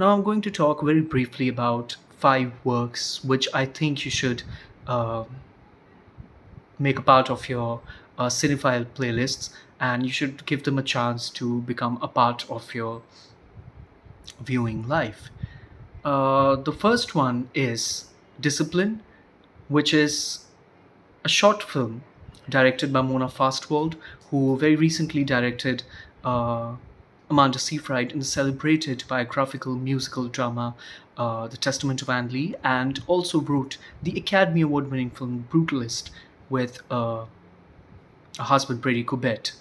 Now, I'm going to talk very briefly about five works which I think you should uh, make a part of your cinephile playlists, and you should give them a chance to become a part of your viewing life. The first one is Discipline, which is a short film directed by Mona Fastwald, who very recently directed uh, Amanda Seyfried in the celebrated biographical musical drama The Testament of Anne Lee, and also wrote the Academy Award winning film Brutalist with her husband Brady Corbett,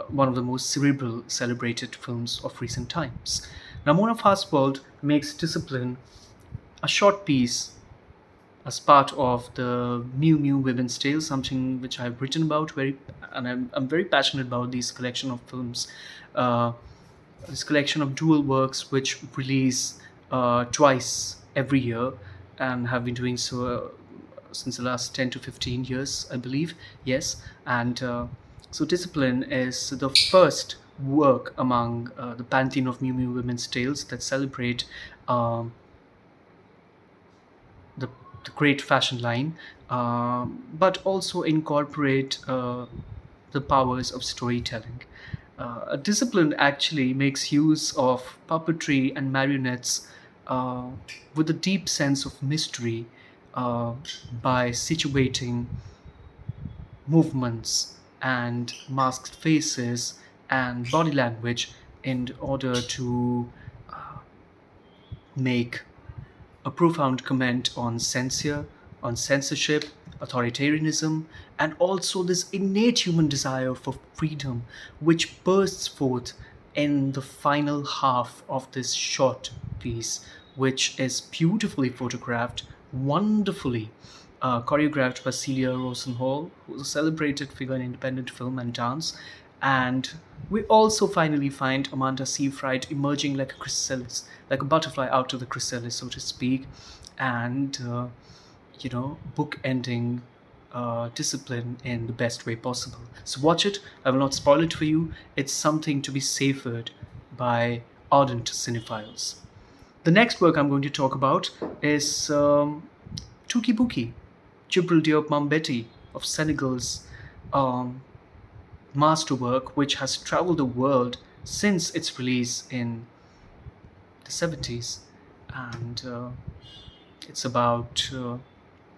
one of the most cerebral celebrated films of recent times. Now, Mona Fastwald makes Discipline a short piece as part of the Mew Mew Women's Tale, something which I've written about and I'm very passionate about these collection of films, uh, this collection of dual works which release twice every year and have been doing so since the last 10 to 15 years, I believe. Yes, and so Discipline is the first work among the pantheon of Mew Mew Women's Tales that celebrate um, the, the great fashion line, but also incorporate the powers of storytelling. A discipline actually makes use of puppetry and marionettes uh, with a deep sense of mystery uh, by situating movements and masked faces and body language in order to make a profound comment on censure, on censorship, authoritarianism, and also this innate human desire for freedom, which bursts forth in the final half of this short piece, which is beautifully photographed, wonderfully choreographed by Celia Rosenhall, who's a celebrated figure in independent film and dance. And we also finally find Amanda Seyfried emerging like a chrysalis, like a butterfly out of the chrysalis, so to speak, and book ending Discipline in the best way possible. So watch it. I will not spoil it for you. It's something to be savored by ardent cinephiles. The next work I'm going to talk about is Touki Bouki, Jibril Diop Mambeti of Senegal's um, masterwork, which has traveled the world since its release in the 70s. And it's about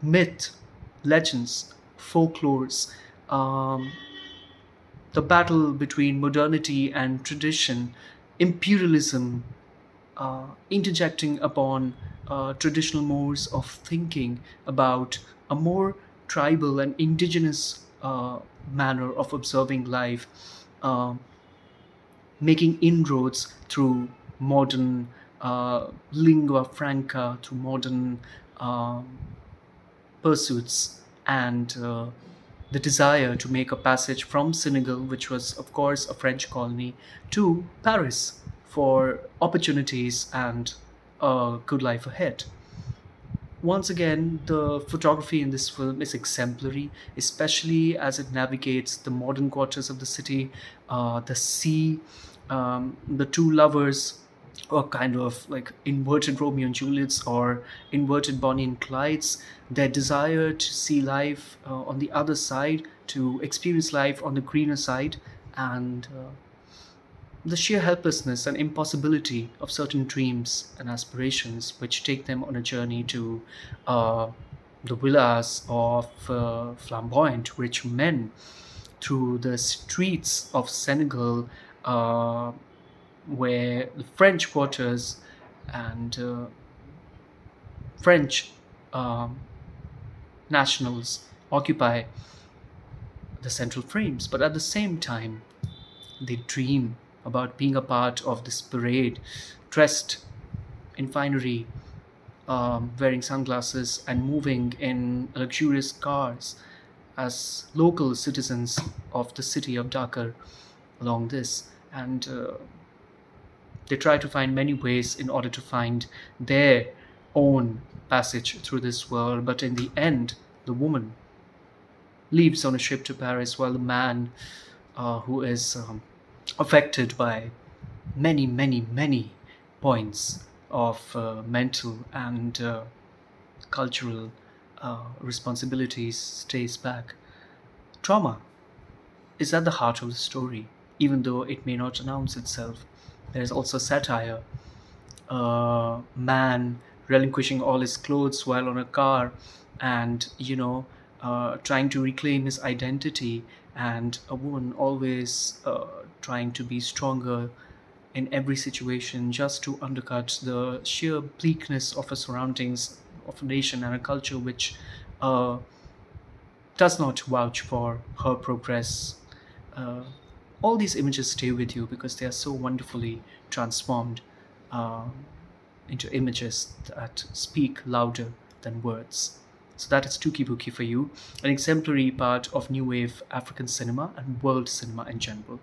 myth, legends, folklores, um, the battle between modernity and tradition, imperialism, interjecting upon traditional modes of thinking about a more tribal and indigenous manner of observing life, um, making inroads through modern lingua franca, through modern um, pursuits, and the desire to make a passage from Senegal, which was, of course, a French colony, to Paris for opportunities and a good life ahead. Once again, the photography in this film is exemplary, especially as it navigates the modern quarters of the city, the sea, the two lovers, or kind of like inverted Romeo and Juliets or inverted Bonnie and Clydes, their desire to see life on the other side, to experience life on the greener side, and the sheer helplessness and impossibility of certain dreams and aspirations which take them on a journey to uh, the villas of flamboyant rich men through the streets of Senegal, uh, where the French quarters and French um, nationals occupy the central frames. But at the same time, they dream about being a part of this parade, dressed in finery, wearing sunglasses, and moving in luxurious cars as local citizens of the city of Dakar along this. And they try to find many ways in order to find their own passage through this world. But in the end, the woman leaves on a ship to Paris, while the man, who is affected by many, many, many points, of mental and cultural responsibilities stays back. Trauma is at the heart of the story, even though it may not announce itself. There's also satire, a man relinquishing all his clothes while on a car and, trying to reclaim his identity, and a woman always trying to be stronger in every situation just to undercut the sheer bleakness of her surroundings, of a nation and a culture which uh, does not vouch for her progress. Uh, all these images stay with you because they are so wonderfully transformed uh, into images that speak louder than words. So that is Touki Bouki for you, an exemplary part of new wave African cinema and world cinema in general.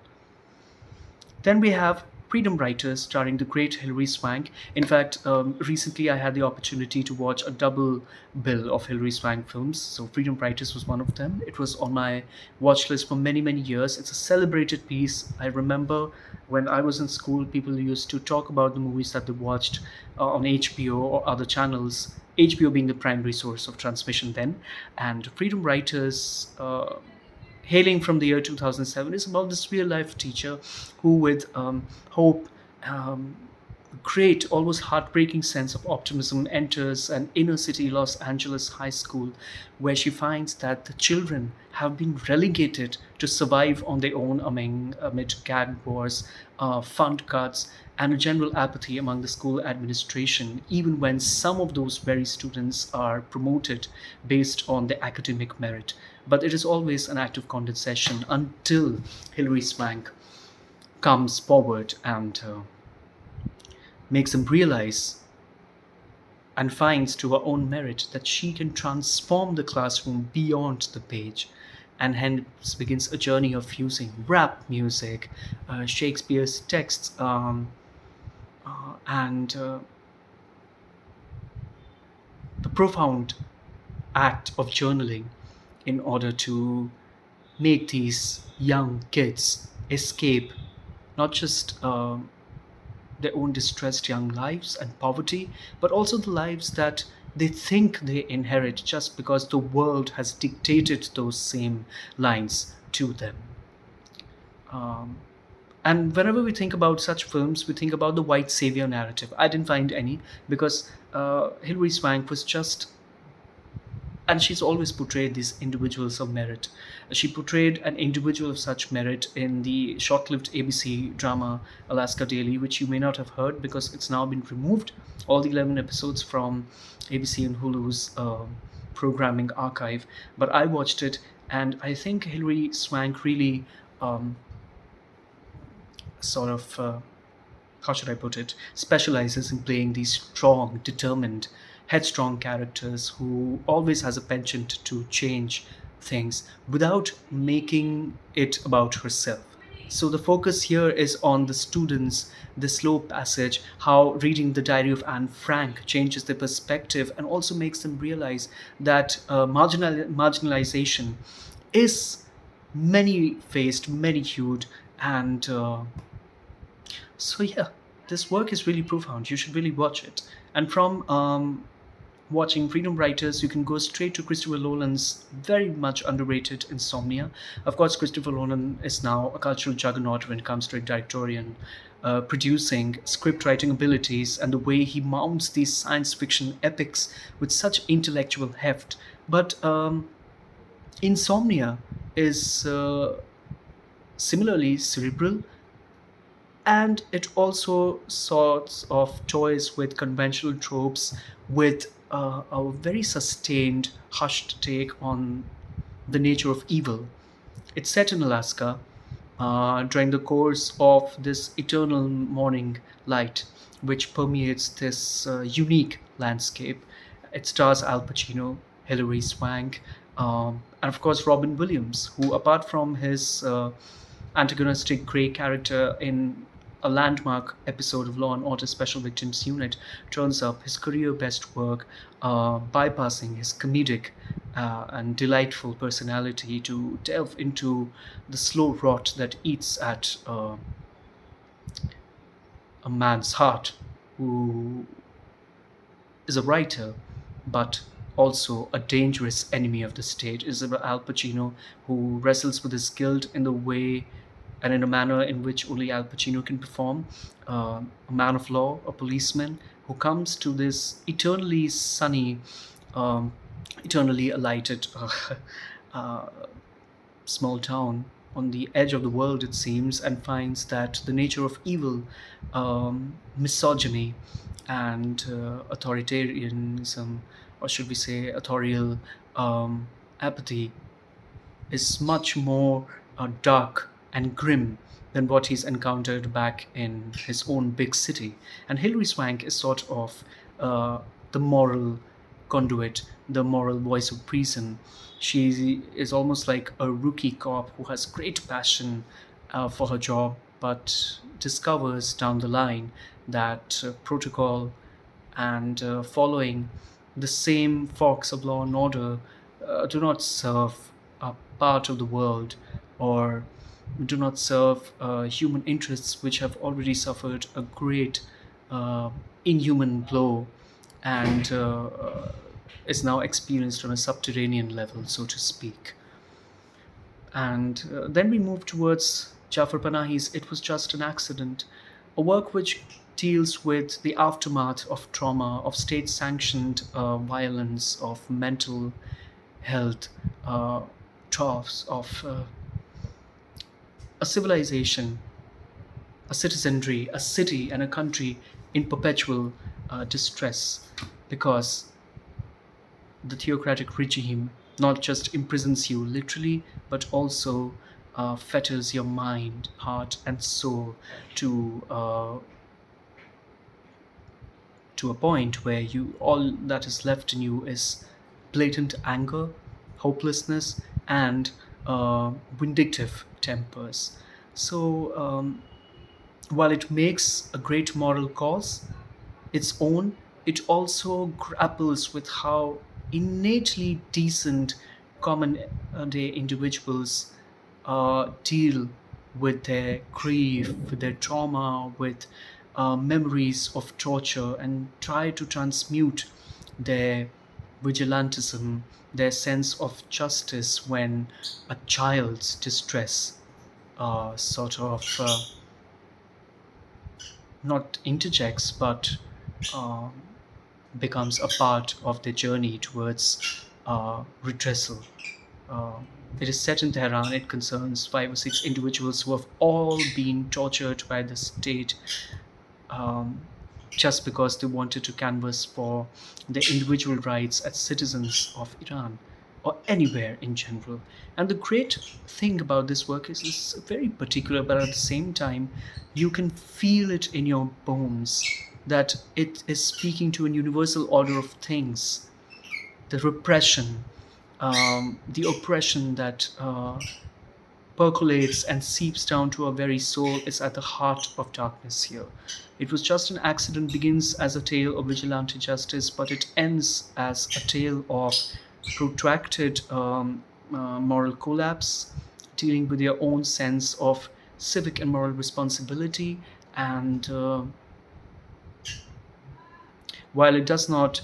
Then we have Freedom Writers, starring the great Hilary Swank. In fact, recently I had the opportunity to watch a double bill of Hilary Swank films. So Freedom Writers was one of them. It was on my watch list for many, many years. It's a celebrated piece. I remember when I was in school, people used to talk about the movies that they watched on HBO or other channels. HBO being the primary source of transmission then, and Freedom Writers, hailing from the year 2007, is about this real life teacher who, with hope, um, great, almost heartbreaking sense of optimism, enters an inner city Los Angeles high school where she finds that the children have been relegated to survive on their own amid gag wars, fund cuts, and a general apathy among the school administration, even when some of those very students are promoted based on their academic merit. But it is always an act of condescension until Hilary Swank comes forward and makes them realize and finds to her own merit that she can transform the classroom beyond the page, and hence begins a journey of fusing rap music, Shakespeare's texts, and the profound act of journaling in order to make these young kids escape not just their own distressed young lives and poverty, but also the lives that they think they inherit just because the world has dictated those same lines to them. Um, and whenever we think about such films, we think about the white savior narrative. I didn't find any because Hilary Swank was just, and she's always portrayed these individuals of merit. She portrayed an individual of such merit in the short-lived ABC drama Alaska Daily, which you may not have heard because it's now been removed, all the 11 episodes from ABC and Hulu's programming archive. But I watched it, and I think Hilary Swank really um, sort of how should I put it, specializes in playing these strong, determined, headstrong characters who always has a penchant to change things without making it about herself. So the focus here is on the students, the slow passage, how reading the diary of Anne Frank changes their perspective and also makes them realize that marginalization is many faced, many hued, and so yeah, this work is really profound. You should really watch it. And from watching Freedom Writers, you can go straight to Christopher Nolan's very much underrated Insomnia. Of course, Christopher Nolan is now a cultural juggernaut when it comes to directorial producing, script writing abilities, and the way he mounts these science fiction epics with such intellectual heft. But Insomnia is similarly cerebral, and it also sorts of toys with conventional tropes with a very sustained hushed take on the nature of evil. It's set in Alaska during the course of this eternal morning light which permeates this unique landscape. It stars Al Pacino, Hilary Swank, and of course Robin Williams, who, apart from his antagonistic grey character in a landmark episode of Law and Order Special Victims Unit, turns up his career best work, bypassing his comedic and delightful personality to delve into the slow rot that eats at a man's heart. who is a writer, but also a dangerous enemy of the state. Is Al Pacino, who wrestles with his guilt in the way and in a manner in which only Al Pacino can perform. A man of law, a policeman who comes to this eternally sunny, um, eternally alighted uh, small town on the edge of the world, it seems, and finds that the nature of evil, misogyny, and authoritarianism, or should we say authorial apathy, is much more dark and grim than what he's encountered back in his own big city. And Hilary Swank is sort of uh, the moral conduit, the moral voice of reason. She is almost like a rookie cop who has great passion for her job, but discovers down the line that protocol and following the same forks of law and order do not serve a part of the world, or do not serve human interests which have already suffered a great uh, inhuman blow, and is now experienced on a subterranean level, so to speak. And then we move towards Jafar Panahi's It Was Just an Accident, a work which deals with the aftermath of trauma, of state sanctioned violence, of mental health troughs, of a civilization, a citizenry, a city, and a country in perpetual distress, because the theocratic regime not just imprisons you literally, but also fetters your mind, heart, and soul to to a point where you all that is left in you is blatant anger, hopelessness, and vindictive tempers. So while it makes a great moral cause its own, it also grapples with how innately decent common day individuals deal with their grief, with their trauma, with memories of torture, and try to transmute their vigilantism, their sense of justice when a child's distress sort of not interjects, but uh, becomes a part of their journey towards redressal. Uh, it is set in Tehran. It concerns 5 or 6 individuals who have all been tortured by the state, um, just because they wanted to canvass for their individual rights as citizens of Iran or anywhere in general. And the great thing about this work is it's very particular, but at the same time, you can feel it in your bones that it is speaking to a universal order of things. The repression, the oppression that percolates and seeps down to our very soul is at the heart of darkness here. It Was Just an Accident begins as a tale of vigilante justice, but it ends as a tale of protracted moral collapse, dealing with your own sense of civic and moral responsibility. And while it does not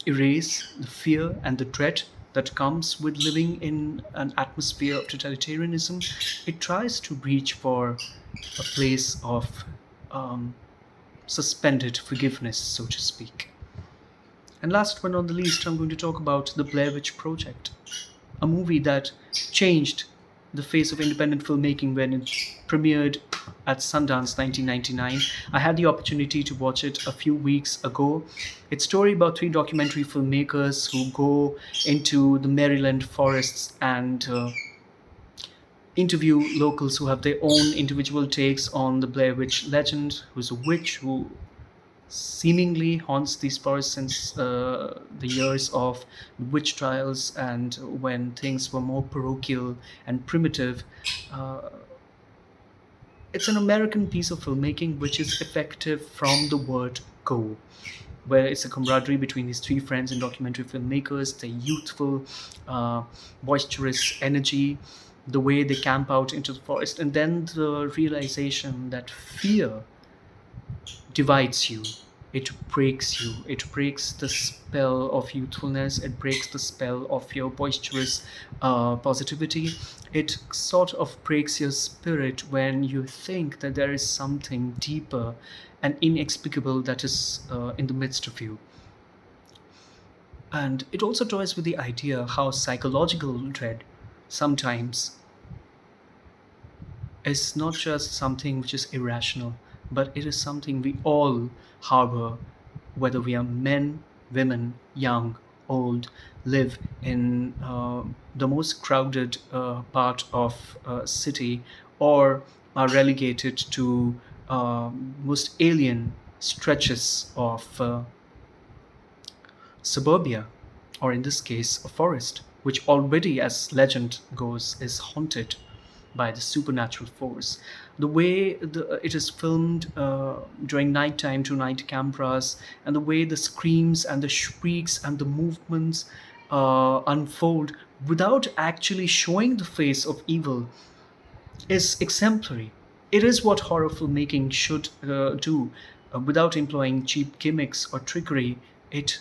erase the fear and the dread that comes with living in an atmosphere of totalitarianism, it tries to reach for a place of um, suspended forgiveness, so to speak. And last but not the least, I'm going to talk about The Blair Witch Project, a movie that changed the face of independent filmmaking when it premiered at Sundance 1999. I had the opportunity to watch it a few weeks ago. It's a story about 3 documentary filmmakers who go into the Maryland forests and interview locals who have their own individual takes on the Blair Witch legend, who's a witch who seemingly haunts these forests since the years of witch trials and when things were more parochial and primitive. Uh, it's an American piece of filmmaking which is effective from the word go, where it's a camaraderie between these 3 friends and documentary filmmakers, their youthful, boisterous energy, the way they camp out into the forest, and then the realization that fear divides you. It breaks you. It breaks the spell of youthfulness. It breaks the spell of your boisterous positivity. It sort of breaks your spirit when you think that there is something deeper and inexplicable that is in the midst of you. And it also toys with the idea how psychological dread sometimes is not just something which is irrational, but it is something we all harbor, whether we are men, women, young, old, live in the most crowded part of city, or are relegated to most alien stretches of suburbia, or in this case, a forest, which already, as legend goes, is haunted by the supernatural force. The way it is filmed during nighttime to night cameras, and the way the screams and the shrieks and the movements unfold without actually showing the face of evil is exemplary. It is what horror filmmaking should do. Without employing cheap gimmicks or trickery, it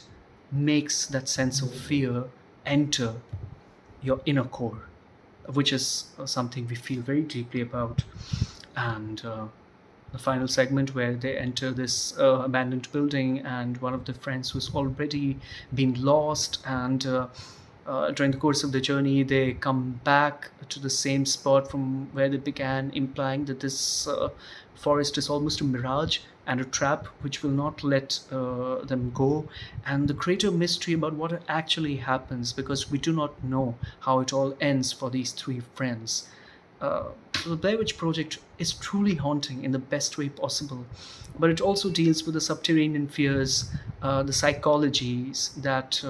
makes that sense of fear enter your inner core, which is something we feel very deeply about. And the final segment where they enter this abandoned building, and one of the friends who's already been lost, and during the course of the journey they come back to the same spot from where they began, implying that this forest is almost a mirage and a trap which will not let them go, and the greater mystery about what actually happens, because we do not know how it all ends for these three friends. uh, the Blair Witch Project is truly haunting in the best way possible, but it also deals with the subterranean fears, the psychologies that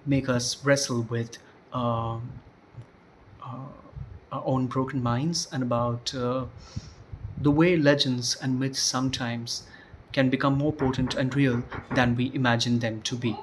make us wrestle with um, our own broken minds, and about the way legends and myths sometimes can become more potent and real than we imagine them to be.